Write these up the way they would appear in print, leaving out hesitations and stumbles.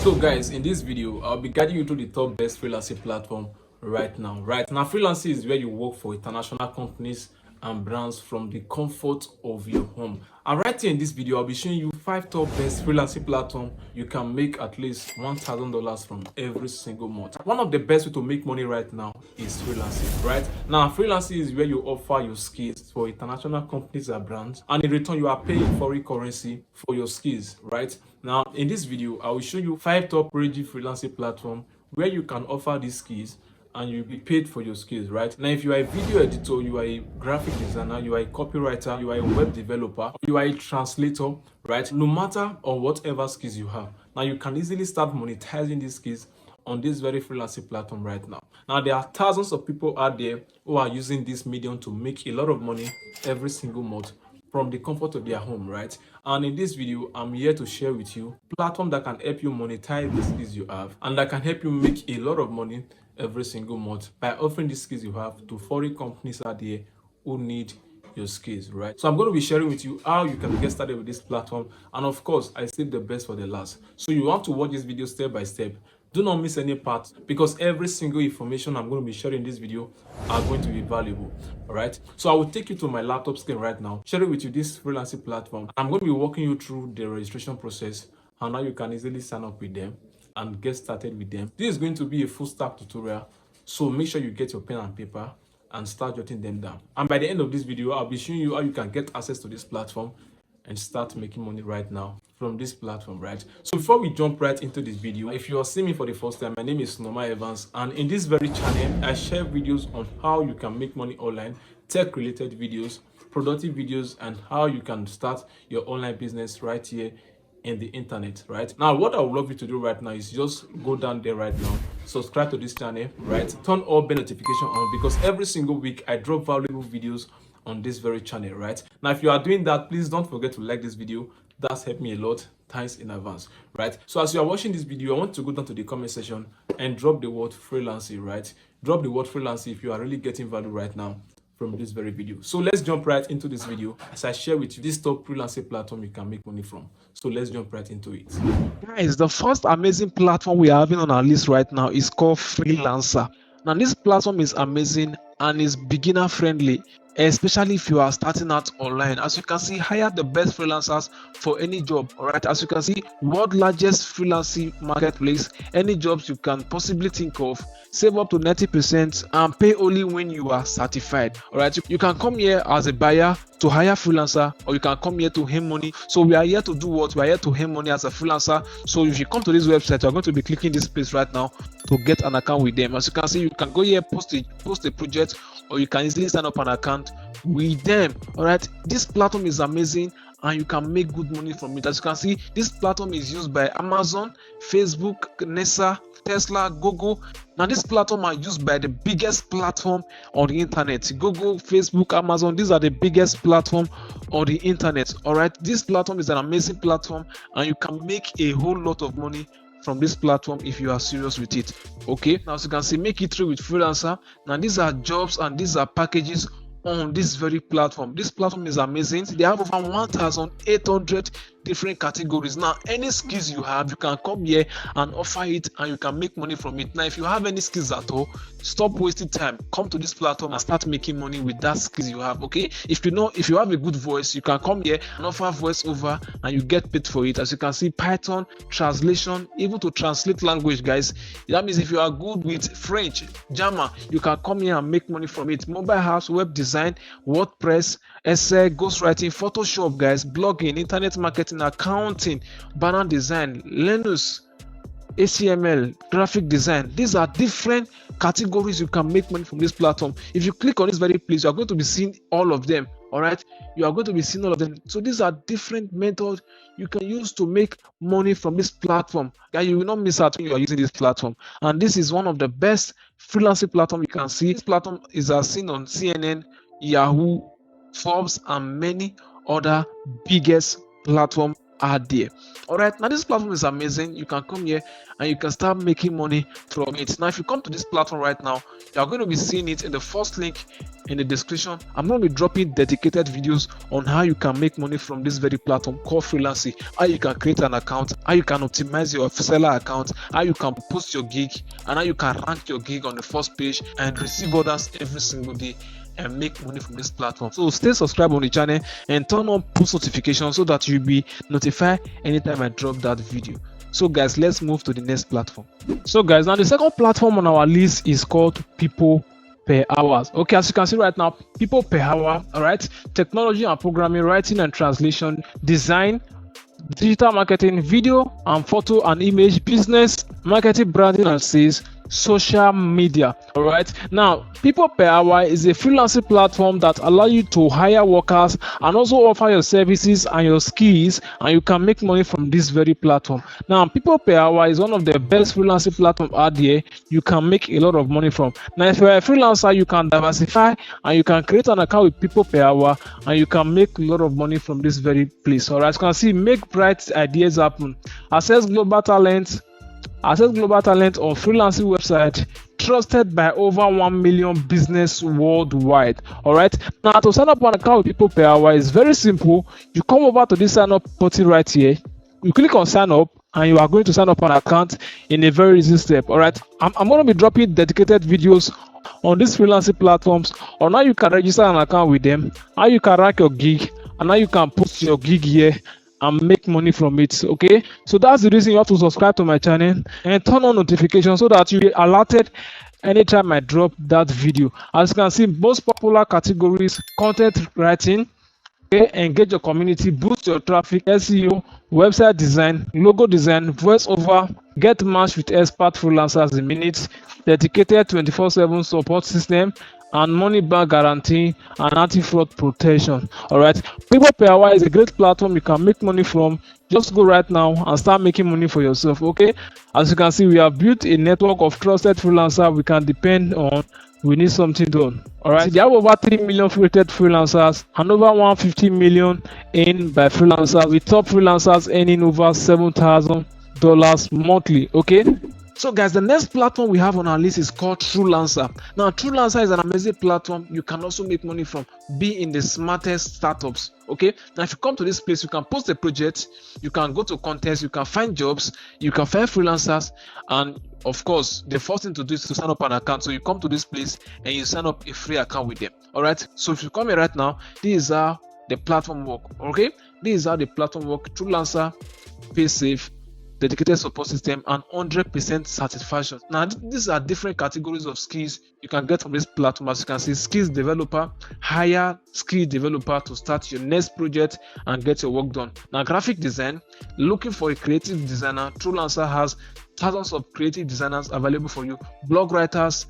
So guys, in this video, I'll be guiding you through the top best freelancing platform right now. Freelancing is where you work for international companies and brands from the comfort of your home. And right here in this video, I'll be showing you 5 top best freelancing platform you can make at least $1,000 from every single month. One of the best way to make money right now is freelancing, right? Now, freelancing is where you offer your skills for international companies and brands, and in return, you are paying foreign currency for your skills, right? Now, in this video, I will show you 5 top rated freelancing platform where you can offer these skills and you'll be paid for your skills, right? Now, if you are a video editor, you are a graphic designer, you are a copywriter, you are a web developer, you are a translator, right? No matter or whatever skills you have, now you can easily start monetizing these skills on this very freelancing platform right now. Now, there are thousands of people out there who are using this medium to make a lot of money every single month from the comfort of their home, right? And in this video, I'm here to share with you platform that can help you monetize the skills you have and that can help you make a lot of money every single month by offering the skills you have to foreign companies out there who need your skills, right? So I'm going to be sharing with you how you can get started with this platform, and of course I saved the best for the last, so you want to watch this video step by step. Do not miss any part, because every single information I'm going to be sharing in this video are going to be valuable. All right, so I will take you to my laptop screen right now, sharing with you this freelancing platform. I'm going to be walking you through the registration process and how you can easily sign up with them and get started with them. This is going to be a full stack tutorial, so make sure you get your pen and paper and start jotting them down. And by the end of this video, I'll be showing you how you can get access to this platform and start making money right now from this platform, right? So before we jump right into this video, if you are seeing me for the first time, my name is Norma Evans, and in this very channel I share videos on how you can make money online, tech related videos, productive videos, and how you can start your online business right here in the internet. Right now, what I would love you to do right now is just go down there right now, subscribe to this channel, right? Turn all bell notification on, because every single week I drop valuable videos on this very channel. Right now, if you are doing that, please don't forget to like this video. That's helped me a lot. Thanks in advance. Right, so as you are watching this video, I want to go down to the comment section and drop the word freelancing. Right, drop the word freelancing if you are really getting value right now from this very video. So let's jump right into this video as I share with you this top freelancing platform you can make money from. So let's jump right into it. Guys, the first amazing platform we are having on our list right now is called Freelancer. Now, this platform is amazing and is beginner friendly, especially if you are starting out online. As you can see, hire the best freelancers for any job. All right, as you can see, world largest freelancing marketplace. Any jobs you can possibly think of, save up to 90% and pay only when you are certified. All right, you can come here as a buyer to hire freelancer, or you can come here to earn money. So we are here to do what? We are here to earn money as a freelancer. So if you come to this website, you're going to be clicking this place right now to get an account with them. As you can see, you can go here, post a project, or you can easily sign up an account with them. All right, this platform is amazing and you can make good money from it. As you can see, this platform is used by Amazon, Facebook, NASA, Tesla, Google. Now, this platform are used by the biggest platform on the internet. Google, Facebook, Amazon, these are the biggest platform on the internet. All right, this platform is an amazing platform and you can make a whole lot of money from this platform if you are serious with it. Okay, now as you can see, make it through with Freelancer. Now, these are jobs and these are packages on this very platform. This platform is amazing. They have over 1,800 different categories. Now, any skills you have, you can come here and offer it and you can make money from it. Now, if you have any skills at all, stop wasting time, come to this platform and start making money with that skills you have. Okay, if you have a good voice, you can come here and offer voiceover and you get paid for it. As you can see, Python, translation, even to translate language, guys. That means if you are good with French, German, you can come here and make money from it. Mobile apps, web design, WordPress, essay, ghostwriting, Photoshop, guys, blogging, internet marketing, accounting, banner design, Linux, HTML, graphic design. These are different categories you can make money from this platform. If you click on this very place, you are going to be seeing all of them. All right, you are going to be seeing all of them. So these are different methods you can use to make money from this platform. Guys, you will not miss out when you are using this platform. And this is one of the best freelancing platform you can see. This platform is seen on CNN, Yahoo, Forbes, and many other biggest platform are there. All right, now this platform is amazing. You can come here and you can start making money from it. Now if you come to this platform right now, you are going to be seeing it in the first link in the description. I'm going to be dropping dedicated videos on how you can make money from this very platform called Freelancing, how you can create an account, how you can optimize your seller account, how you can post your gig, and how you can rank your gig on the first page and receive orders every single day and make money from this platform. So stay subscribed on the channel and turn on post notifications so that you'll be notified anytime I drop that video. So guys, let's move to the next platform. So guys, now the second platform on our list is called People per Hours. Okay, as you can see right now, People per Hour. All right, technology and programming, writing and translation, design, digital marketing, video and photo and image, business, marketing, branding and sales, social media. All right, now People per Hour is a freelancing platform that allows you to hire workers and also offer your services and your skills, and you can make money from this very platform. Now People per Hour is one of the best freelancing platforms out there. You can make a lot of money from. Now if you're a freelancer, you can diversify and you can create an account with People per Hour and you can make a lot of money from this very place. All right, you can see make bright ideas happen, access global talent on freelancing website trusted by over 1 million business worldwide. All right, now to sign up an account with People per Hour is very simple. You come over to this sign up button right here, you click on sign up and you are going to sign up an account in a very easy step. All right, I'm going to be dropping dedicated videos on these freelancing platforms on how you can register an account with them, how you can rank your gig, and how you can post your gig here and make money from it. Okay, so that's the reason you have to subscribe to my channel and turn on notifications so that you be alerted anytime I drop that video. As you can see, most popular categories: content writing, okay, engage your community, boost your traffic, SEO, website design, logo design, voiceover, get matched with expert freelancers in minutes, dedicated 24/7 support system, and money back guarantee and anti-fraud protection. All right, People per Hour is a great platform you can make money from. Just go right now and start making money for yourself. Okay, as you can see, we have built a network of trusted freelancers we can depend on. We need something done. All right, they have over 3 million rated freelancers and over 150 million earned by freelancers, with top freelancers earning over $7,000 monthly. Okay, so guys, the next platform we have on our list is called Freelancer. Now Freelancer is an amazing platform you can also make money from. Be in the smartest startups. Okay, now if you come to this place, you can post a project, you can go to contests, you can find jobs, you can find freelancers, and of course the first thing to do is to sign up an account. So you come to this place and you sign up a free account with them. All right, so if you come here right now, this is how the platform work. Okay, this is how the platform work. Freelancer, pay safe, dedicated support system, and 100% satisfaction. Now these are different categories of skills you can get from this platform. As you can see, skills developer, hire skill developer to start your next project and get your work done. Now graphic design, looking for a creative designer, Freelancer has thousands of creative designers available for you. Blog writers,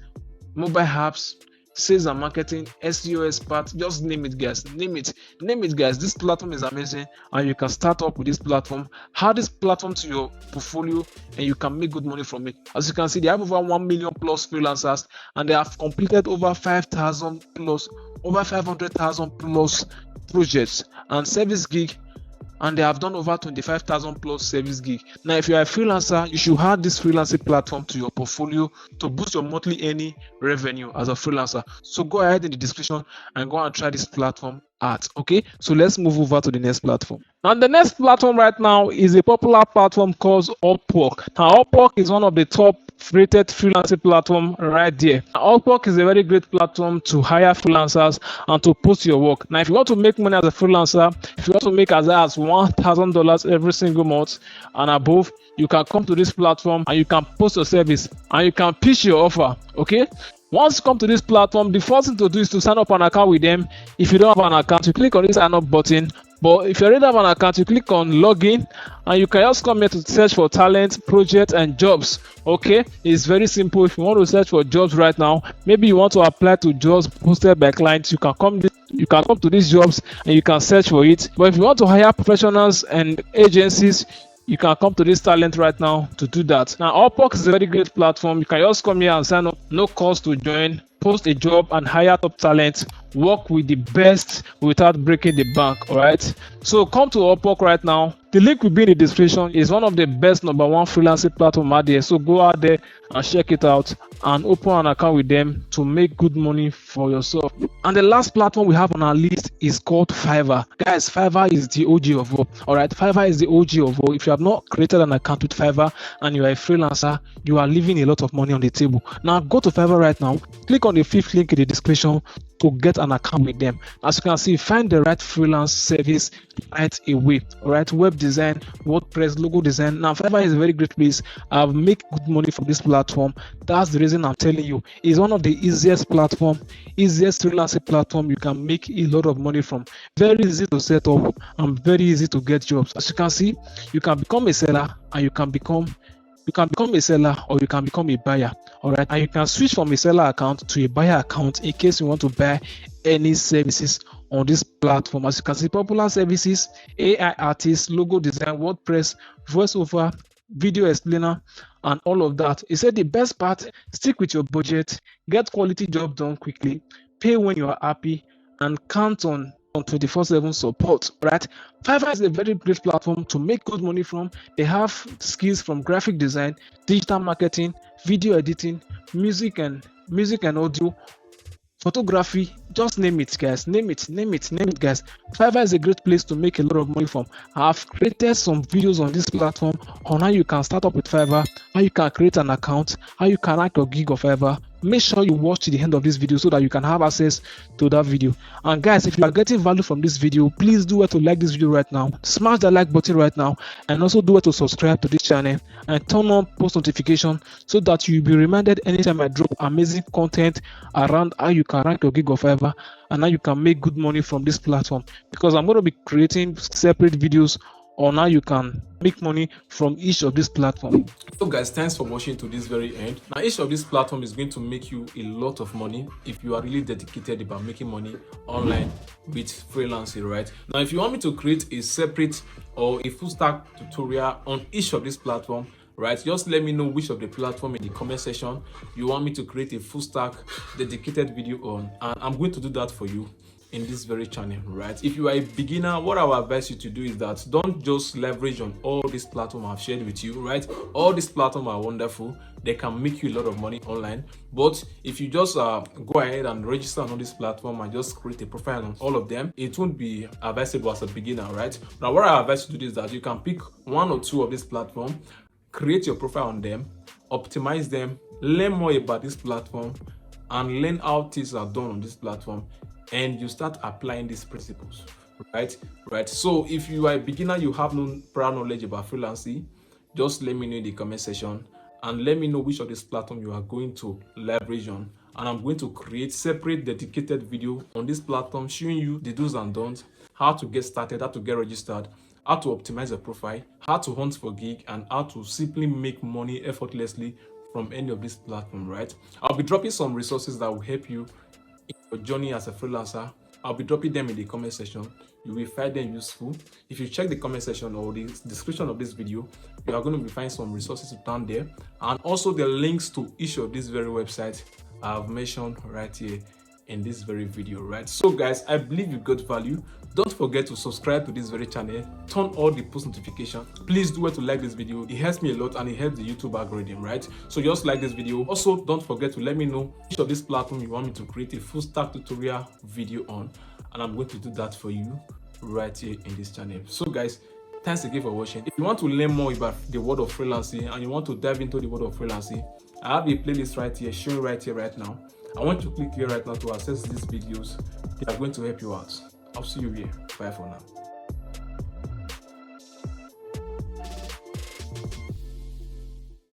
mobile apps, sales and marketing, SEO expert, just name it guys, name it guys. This platform is amazing and you can start up with this platform, add this platform to your portfolio, and you can make good money from it. As you can see, they have over 1 million plus freelancers and they have completed over 5,000 plus, over 500,000 plus projects and service gig, and they have done over 25,000 plus service gig. Now if you are a freelancer, you should add this freelancing platform to your portfolio to boost your monthly earning revenue as a freelancer. So go ahead in the description and go and try this platform out. Okay, so let's move over to the next platform. And the next platform right now is a popular platform called Upwork. Now Upwork is one of the top rated freelancing platform right there. Upwork is a very great platform to hire freelancers and to post your work. Now if you want to make money as a freelancer, if you want to make as high as $1,000 every single month and above, you can come to this platform and you can post your service and you can pitch your offer. Okay, once you come to this platform, the first thing to do is to sign up an account with them. If you don't have an account, you click on this sign up button. But if you already have an account, you click on login and you can just come here to search for talent, projects, and jobs. Okay, it's very simple. If you want to search for jobs right now, maybe you want to apply to jobs posted by clients, you can come to these jobs and you can search for it. But if you want to hire professionals and agencies, you can come to this talent right now to do that. Now Upwork is a very great platform. You can just come here and sign up, no cost to join, post a job and hire top talent work with the best without breaking the bank. All right, so come to Upwork right now. The link will be in the description. It's one of the best #1 freelancing platform out there, so go out there and check it out and open an account with them to make good money for yourself. And the last platform we have on our list is called Fiverr. Guys, Fiverr is the OG of all. All right, Fiverr is the OG of all. If you have not created an account with Fiverr and you are a freelancer, you are leaving a lot of money on the table. Now go to Fiverr right now, click on the 5th link in the description to get an account with them. As you can see, find the right freelance service right away. All right, web design, WordPress, logo design. Now Fiverr is a very great place. I've made good money from this platform. That's the reason I'm telling you. It's one of the easiest freelancing platform you can make a lot of money from. Very easy to set up and very easy to get jobs. As you can see, you can become a seller and you can become a seller or you can become a buyer. All right, and you can switch from a seller account to a buyer account in case you want to buy any services on this platform. As you can see, popular services: AI artists, logo design, WordPress, voiceover, video explainer, and all of that. He said the best part: stick with your budget, get quality job done quickly, pay when you are happy, and count on 24/7 support. Right, Fiverr is a very great platform to make good money from. They have skills from graphic design, digital marketing, video editing, music and audio, photography, just name it, guys. Name it, guys. Fiverr is a great place to make a lot of money from. I've created some videos on this platform on how you can start up with Fiverr, how you can create an account, how you can rank your gig of Fiverr. Make sure you watch to the end of this video so that you can have access to that video. And guys, if you are getting value from this video, please do well to like this video right now, smash that like button right now, and also do well to subscribe to this channel and turn on post notification so that you'll be reminded anytime I drop amazing content around how you can rank your gig of Fiverr and how you can make good money from this platform, because I'm going to be creating separate videos on how you can make money from each of these platforms. So guys, thanks for watching to this very end. Now each of these platforms is going to make you a lot of money if you are really dedicated about making money online with freelancing. Right now, if you want me to create a separate or a full stack tutorial on each of these platforms, right, just let me know which of the platform in the comment section you want me to create a full stack dedicated video on, and I'm going to do that for you in this very channel. Right, if you are a beginner, what I will advise you to do is that don't just leverage on all these platforms I've shared with you. Right, all these platforms are wonderful, they can make you a lot of money online, but if you just go ahead and register on this platform and just create a profile on all of them, it won't be advisable as a beginner. Right now, what I advise you to do is that you can pick one or two of this platform, create your profile on them, optimize them, learn more about this platform, and learn how things are done on this platform, and you start applying these principles. Right, so if you are a beginner, you have no prior knowledge about freelancing, just let me know in the comment section and let me know which of this platform you are going to leverage on, and I'm going to create separate dedicated video on this platform showing you the do's and don'ts, how to get started, how to get registered, how to optimize a profile, how to hunt for gig, and how to simply make money effortlessly from any of this platform. Right, I'll be dropping some resources that will help you in your journey as a freelancer. I'll be dropping them in the comment section. You will find them useful. If you check the comment section or the description of this video, you are going to be finding some resources down there, and also the links to each of these very websites I've mentioned right here in this very video. Right, so guys, I believe you got value. Don't forget to subscribe to this very channel, turn on the post notification. Please do well to like this video. It helps me a lot and it helps the YouTube algorithm. Right, so just like this video. Also, don't forget to let me know which of this platform you want me to create a full stack tutorial video on, and I'm going to do that for you right here in this channel. So guys, thanks again for watching. If you want to learn more about the world of freelancing and you want to dive into the world of freelancing, I have a playlist right here showing right here right now. I want you to click here right now to access these videos. They are going to help you out. I'll see you here. Bye for now.